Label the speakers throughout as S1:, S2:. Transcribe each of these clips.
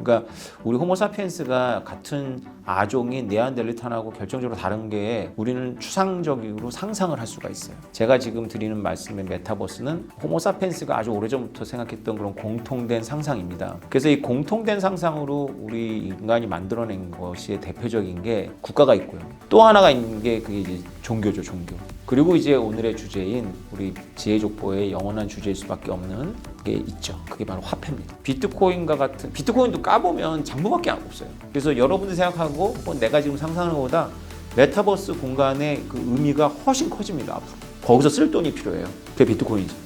S1: 그러니까 우리 호모사피엔스가 같은 아종인 네안데르탈하고 결정적으로 다른 게 우리는 추상적으로 상상을 할 수가 있어요. 제가 지금 드리는 말씀의 메타버스는 호모사피엔스가 아주 오래전부터 생각했던 그런 공통된 상상입니다. 그래서 이 공통된 상상으로 우리 인간이 만들어낸 것이 대표적인 게 국가가 있고요. 또 하나가 있는 게 그게 이제 종교죠, 종교. 그리고 이제 오늘의 주제인 우리 지혜족보의 영원한 주제일 수밖에 없는 게 있죠. 그게 바로 화폐입니다. 비트코인과 같은, 비트코인도 까보면 장부밖에 없어요. 그래서 여러분들이 생각하고 내가 지금 상상하는 것보다 메타버스 공간의 그 의미가 훨씬 커집니다. 앞으로. 거기서 쓸 돈이 필요해요. 그게 비트코인이죠.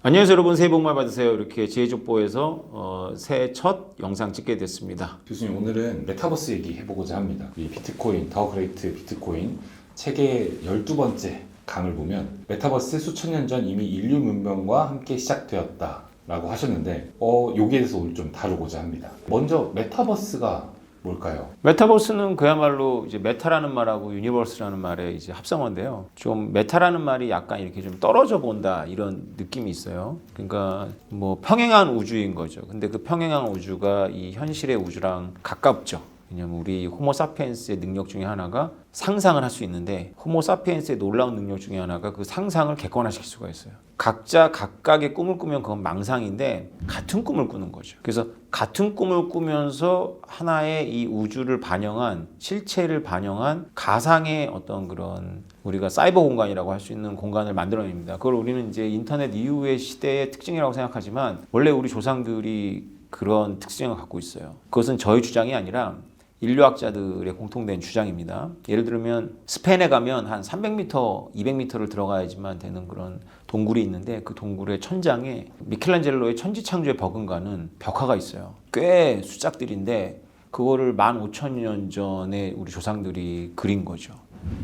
S1: 안녕하세요 여러분, 새해 복 많이 받으세요. 이렇게 지혜족보에서 새해 첫 영상 찍게 됐습니다.
S2: 교수님, 오늘은 메타버스 얘기 해보고자 합니다. 이 비트코인, 더 그레이트 비트코인 책의 12번째 강을 보면 메타버스 수천 년 전 이미 인류 문명과 함께 시작되었다 라고 하셨는데 여기에 대해서 오늘 좀 다루고자 합니다. 먼저 메타버스가 뭘까요?
S1: 메타버스는 그야말로 이제 메타라는 말하고 유니버스라는 말의 이제 합성어인데요. 좀 메타라는 말이 약간 이렇게 좀 떨어져 본다 이런 느낌이 있어요. 그러니까 뭐 평행한 우주인 거죠. 근데 그 평행한 우주가 이 현실의 우주랑 가깝죠. 왜냐면 우리 호모사피엔스의 능력 중에 하나가 상상을 할 수 있는데, 호모사피엔스의 놀라운 능력 중에 하나가 그 상상을 객관화시킬 수가 있어요. 각자 각각의 꿈을 꾸면 그건 망상인데 같은 꿈을 꾸는 거죠. 그래서 같은 꿈을 꾸면서 하나의 이 우주를 반영한, 실체를 반영한 가상의 어떤 그런 우리가 사이버 공간이라고 할 수 있는 공간을 만들어냅니다. 그걸 우리는 이제 인터넷 이후의 시대의 특징이라고 생각하지만 원래 우리 조상들이 그런 특징을 갖고 있어요. 그것은 저희 주장이 아니라 인류학자들의 공통된 주장입니다. 예를 들면 스페인에 가면 한 300m, 200m를 들어가야지만 되는 그런 동굴이 있는데, 그 동굴의 천장에 미켈란젤로의 천지창조에 버금가는 벽화가 있어요. 꽤 수작들인데 그거를 15,000년 전에 우리 조상들이 그린 거죠.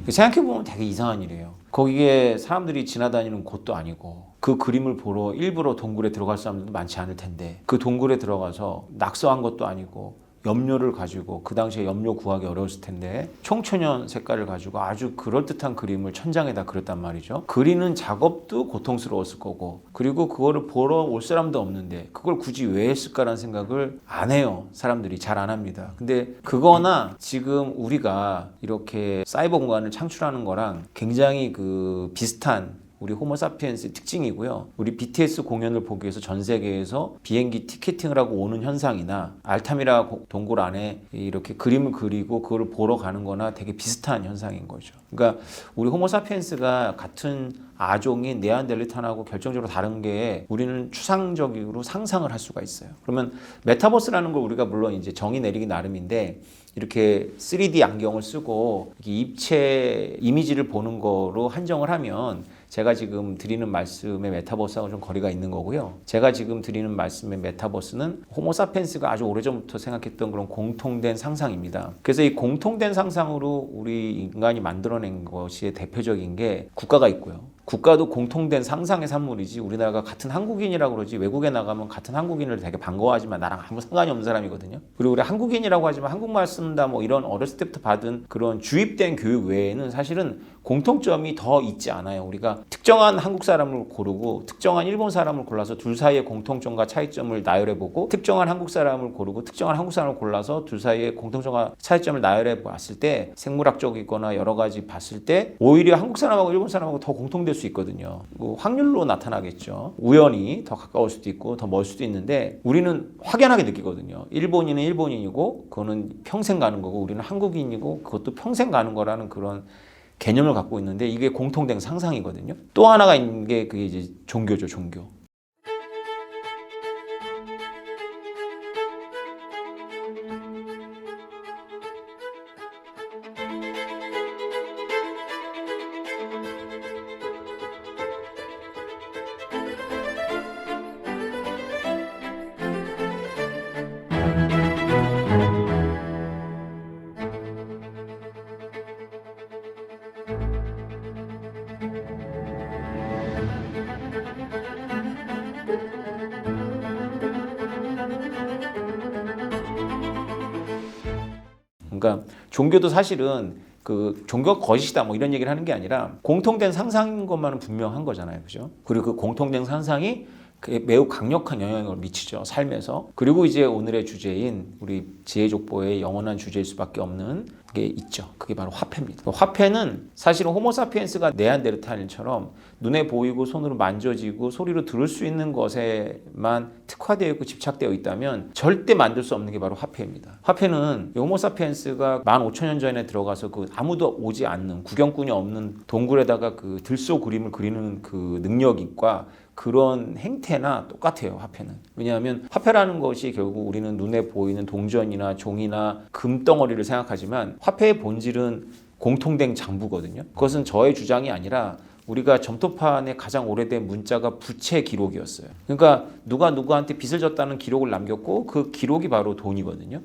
S1: 생각해보면 되게 이상한 일이에요. 거기에 사람들이 지나다니는 곳도 아니고 그 그림을 보러 일부러 동굴에 들어갈 사람들도 많지 않을 텐데, 그 동굴에 들어가서 낙서한 것도 아니고 염료를 가지고, 그 당시에 염료 구하기 어려웠을 텐데 청초년 색깔을 가지고 아주 그럴듯한 그림을 천장에다 그렸단 말이죠. 그리는 작업도 고통스러웠을 거고, 그리고 그거를 보러 올 사람도 없는데 그걸 굳이 왜 했을까라는 생각을 안 해요. 사람들이 잘 안 합니다. 근데 그거나 지금 우리가 이렇게 사이버 공간을 창출하는 거랑 굉장히 그 비슷한 우리 호모사피엔스의 특징이고요. 우리 BTS 공연을 보기 위해서 전 세계에서 비행기 티켓팅을 하고 오는 현상이나 알타미라 동굴 안에 이렇게 그림을 그리고 그걸 보러 가는 거나 되게 비슷한 현상인 거죠. 그러니까 우리 호모사피엔스가 같은 아종인 네안데르탈하고 결정적으로 다른 게 우리는 추상적으로 상상을 할 수가 있어요. 그러면 메타버스라는 걸 우리가 물론 이제 정의 내리기 나름인데, 이렇게 3D 안경을 쓰고 이렇게 입체 이미지를 보는 거로 한정을 하면 제가 지금 드리는 말씀의 메타버스하고 좀 거리가 있는 거고요. 제가 지금 드리는 말씀의 메타버스는 호모사피엔스가 아주 오래전부터 생각했던 그런 공통된 상상입니다. 그래서 이 공통된 상상으로 우리 인간이 만들어낸 것이 대표적인 게 국가가 있고요. 국가도 공통된 상상의 산물이지, 우리나라가 같은 한국인이라고 그러지 외국에 나가면 같은 한국인을 되게 반가워하지만 나랑 아무 상관이 없는 사람이거든요. 그리고 우리 한국인이라고 하지만 한국말 쓴다 뭐 이런 어렸을 때부터 받은 그런 주입된 교육 외에는 사실은 공통점이 더 있지 않아요. 우리가 특정한 한국 사람을 고르고 특정한 일본 사람을 골라서 둘 사이의 공통점과 차이점을 나열해보고, 특정한 한국 사람을 고르고 특정한 한국 사람을 골라서 둘 사이의 공통점과 차이점을 나열해 봤을 때, 생물학적이거나 여러 가지 봤을 때 오히려 한국 사람하고 일본 사람하고 더 공통될 수 있거든요. 확률로 나타나겠죠. 우연히 더 가까울 수도 있고 더 멀 수도 있는데, 우리는 확연하게 느끼거든요. 일본인은 일본인이고 그거는 평생 가는 거고, 우리는 한국인이고 그것도 평생 가는 거라는 그런 개념을 갖고 있는데, 이게 공통된 상상이거든요. 또 하나가 있는 게 그게 이제 종교죠, 종교. 그러니까 종교도 사실은 그 종교가 거짓이다 뭐 이런 얘기를 하는 게 아니라 공통된 상상인 것만은 분명한 거잖아요. 그죠? 그리고 그 공통된 상상이 매우 강력한 영향을 미치죠. 삶에서. 그리고 이제 오늘의 주제인 우리 지혜족보의 영원한 주제일 수밖에 없는 게 있죠. 그게 바로 화폐입니다. 화폐는 사실은 호모사피엔스가 네안데르탈인처럼 눈에 보이고 손으로 만져지고 소리로 들을 수 있는 것에만 특화되어 있고 집착되어 있다면 절대 만들 수 없는 게 바로 화폐입니다. 화폐는 호모사피엔스가 15,000년 전에 들어가서 그 아무도 오지 않는 구경꾼이 없는 동굴에다가 그 들소 그림을 그리는 그 능력과 그런 행태나 똑같아요. 화폐는. 왜냐하면 화폐라는 것이 결국 우리는 눈에 보이는 동전이나 종이나 금덩어리를 생각하지만 화폐의 본질은 공통된 장부거든요. 그것은 저의 주장이 아니라 우리가 점토판에 가장 오래된 문자가 부채 기록이었어요. 그러니까 누가 누구한테 빚을 졌다는 기록을 남겼고 그 기록이 바로 돈이거든요.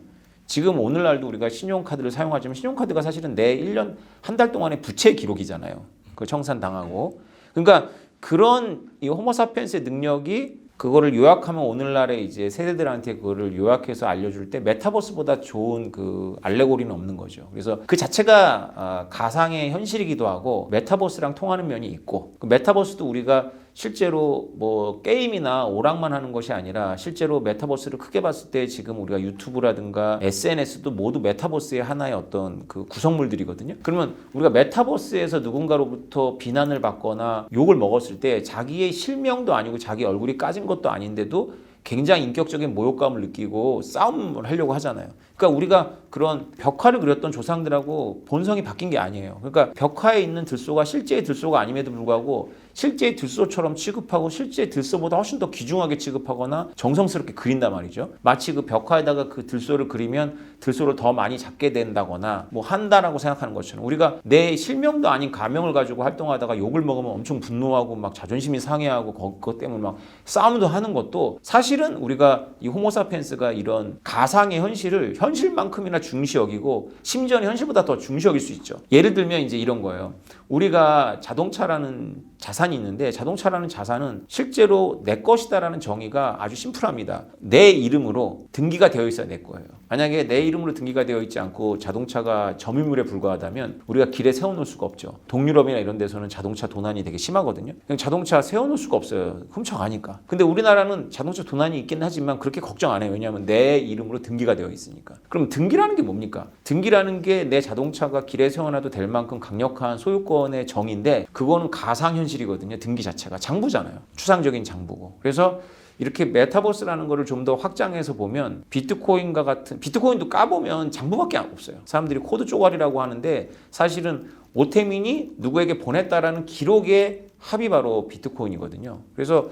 S1: 지금 오늘날도 우리가 신용카드를 사용하지만 신용카드가 사실은 내 1년 한 달 동안의 부채 기록이잖아요. 그걸 청산당하고. 그러니까 그런 이 호모사피엔스의 능력이 그거를 요약하면 오늘날의 이제 세대들한테 그거를 요약해서 알려줄 때 메타버스보다 좋은 그 알레고리는 없는 거죠. 그래서 그 자체가 가상의 현실이기도 하고 메타버스랑 통하는 면이 있고 그 메타버스도 우리가 실제로 뭐 게임이나 오락만 하는 것이 아니라 실제로 메타버스를 크게 봤을 때 지금 우리가 유튜브라든가 SNS도 모두 메타버스의 하나의 어떤 그 구성물들이거든요. 그러면 우리가 메타버스에서 누군가로부터 비난을 받거나 욕을 먹었을 때 자기의 실명도 아니고 자기 얼굴이 까진 것도 아닌데도 굉장히 인격적인 모욕감을 느끼고 싸움을 하려고 하잖아요. 그러니까 우리가 그런 벽화를 그렸던 조상들하고 본성이 바뀐 게 아니에요. 그러니까 벽화에 있는 들소가 실제의 들소가 아님에도 불구하고 실제의 들소처럼 취급하고 실제의 들소보다 훨씬 더 귀중하게 취급하거나 정성스럽게 그린단 말이죠. 마치 그 벽화에다가 그 들소를 그리면 들소를 더 많이 잡게 된다거나 뭐 한다라고 생각하는 것처럼 우리가 내 실명도 아닌 가명을 가지고 활동하다가 욕을 먹으면 엄청 분노하고 막 자존심이 상해하고 그것 때문에 막 싸움도 하는 것도 사실은 우리가 이 호모사피엔스가 이런 가상의 현실을 현실만큼이나 중시 여기고 심지어는 현실보다 더 중시 여길 수 있죠. 예를 들면 이제 이런 거예요. 우리가 자동차라는 자산이 있는데 자동차라는 자산은 실제로 내 것이다라는 정의가 아주 심플합니다. 내 이름으로 등기가 되어 있어야 내 거예요. 만약에 내 이름으로 등기가 되어 있지 않고 자동차가 점유물에 불과하다면 우리가 길에 세워놓을 수가 없죠. 동유럽이나 이런 데서는 자동차 도난이 되게 심하거든요. 그냥 자동차 세워놓을 수가 없어요. 훔쳐가니까. 근데 우리나라는 자동차 도난이 있긴 하지만 그렇게 걱정 안 해요. 왜냐하면 내 이름으로 등기가 되어 있으니까. 그럼 등기라는 게 뭡니까? 등기라는 게 내 자동차가 길에 세워놔도 될 만큼 강력한 소유권의 정의인데 그거는 가상현실이거든요. 등기 자체가 장부잖아요. 추상적인 장부고. 그래서 이렇게 메타버스라는 거를 좀 더 확장해서 보면 비트코인과 같은 비트코인도 까보면 장부밖에 없어요. 사람들이 코드 쪼가리라고 하는데 사실은 오태민이 누구에게 보냈다라는 기록의 합이 바로 비트코인이거든요. 그래서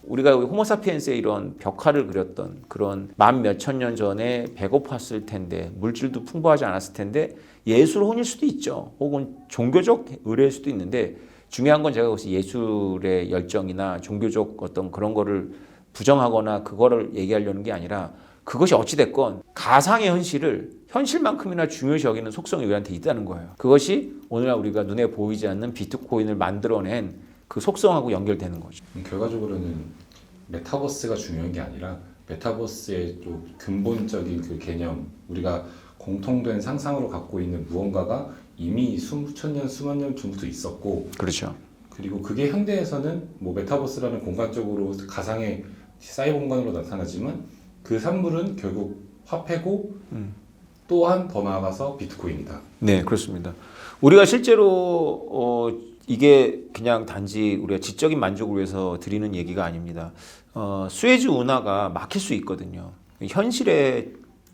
S1: 우리가 호모사피엔스의 이런 벽화를 그렸던 그런 만 몇천 년 전에 배고팠을 텐데 물질도 풍부하지 않았을 텐데 예술 혼일 수도 있죠. 혹은 종교적 의뢰일 수도 있는데 중요한 건 제가 혹시 예술의 열정이나 종교적 어떤 그런 거를 부정하거나 그거를 얘기하려는 게 아니라 그것이 어찌됐건 가상의 현실을 현실만큼이나 중요시 여기는 속성이 우리한테 있다는 거예요. 그것이 오늘날 우리가 눈에 보이지 않는 비트코인을 만들어낸 그 속성하고 연결되는 거죠.
S2: 결과적으로는 메타버스가 중요한 게 아니라 메타버스의 좀 근본적인 그 개념, 우리가 공통된 상상으로 갖고 있는 무언가가 이미 수천 년, 수만 년 전부터 있었고,
S1: 그렇죠.
S2: 그리고 그게 현대에서는 뭐 메타버스라는 공간적으로 가상의 사이버 공간으로 나타나지만 그 산물은 결국 화폐고 또한 더 나아가서 비트코인이다.
S1: 네, 그렇습니다. 우리가 실제로 이게 그냥 단지 우리가 지적인 만족을 위해서 드리는 얘기가 아닙니다. 수에즈 운하가 막힐 수 있거든요. 현실의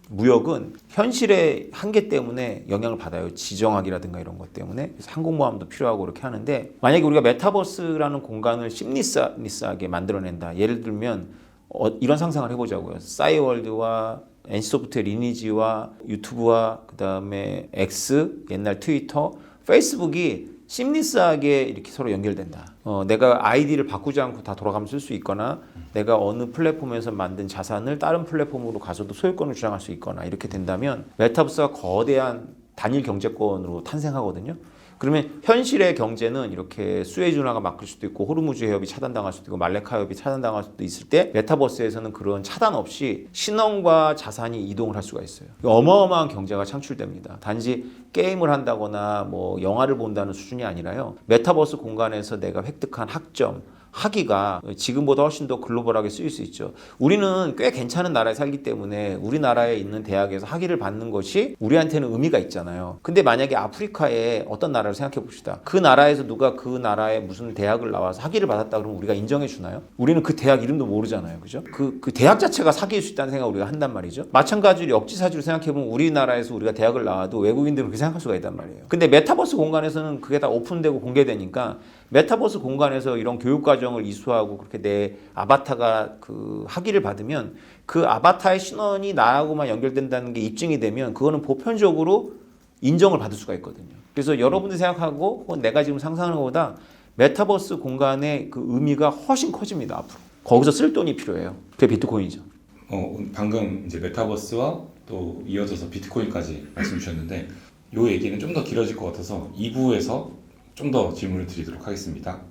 S1: 무역은 현실의 한계 때문에 영향을 받아요. 지정학이라든가 이런 것 때문에. 그래서 항공모함도 필요하고 그렇게 하는데 만약에 우리가 메타버스라는 공간을 심리스하게 만들어낸다. 예를 들면 이런 상상을 해보자고요. 싸이월드와 NC소프트의 리니지와 유튜브와 그 다음에 X, 옛날 트위터, 페이스북이 심리스하게 이렇게 서로 연결된다. 내가 아이디를 바꾸지 않고 다 돌아가면 쓸 수 있거나 내가 어느 플랫폼에서 만든 자산을 다른 플랫폼으로 가서도 소유권을 주장할 수 있거나 이렇게 된다면 메타버스가 거대한 단일 경제권으로 탄생하거든요. 그러면 현실의 경제는 이렇게 수에즈 운하가 막힐 수도 있고 호르무즈 해협이 차단당할 수도 있고 말레카 해협이 차단당할 수도 있을 때 메타버스에서는 그런 차단 없이 신원과 자산이 이동을 할 수가 있어요. 어마어마한 경제가 창출됩니다. 단지 게임을 한다거나 뭐 영화를 본다는 수준이 아니라요. 메타버스 공간에서 내가 획득한 학점, 학위가 지금보다 훨씬 더 글로벌하게 쓰일 수 있죠. 우리는 꽤 괜찮은 나라에 살기 때문에 우리나라에 있는 대학에서 학위를 받는 것이 우리한테는 의미가 있잖아요. 근데 만약에 아프리카의 어떤 나라를 생각해 봅시다. 그 나라에서 누가 그 나라에 무슨 대학을 나와서 학위를 받았다 그러면 우리가 인정해 주나요? 우리는 그 대학 이름도 모르잖아요. 그죠? 그 대학 자체가 사기일 수 있다는 생각을 우리가 한단 말이죠. 마찬가지로 역지사지로 생각해 보면 우리나라에서 우리가 대학을 나와도 외국인들은 그렇게 생각할 수가 있단 말이에요. 근데 메타버스 공간에서는 그게 다 오픈되고 공개되니까 메타버스 공간에서 이런 교육 과정을 이수하고 그렇게 내 아바타가 그 학위를 받으면 그 아바타의 신원이 나하고만 연결된다는 게 입증이 되면 그거는 보편적으로 인정을 받을 수가 있거든요. 그래서 여러분들 생각하고 혹은 내가 지금 상상하는 것보다 메타버스 공간의 그 의미가 훨씬 커집니다. 앞으로. 거기서 쓸 돈이 필요해요. 그게 비트코인이죠.
S2: 방금 이제 메타버스와 또 이어져서 비트코인까지 말씀 주셨는데 이 얘기는 좀 더 길어질 것 같아서 2부에서 좀 더 질문을 드리도록 하겠습니다.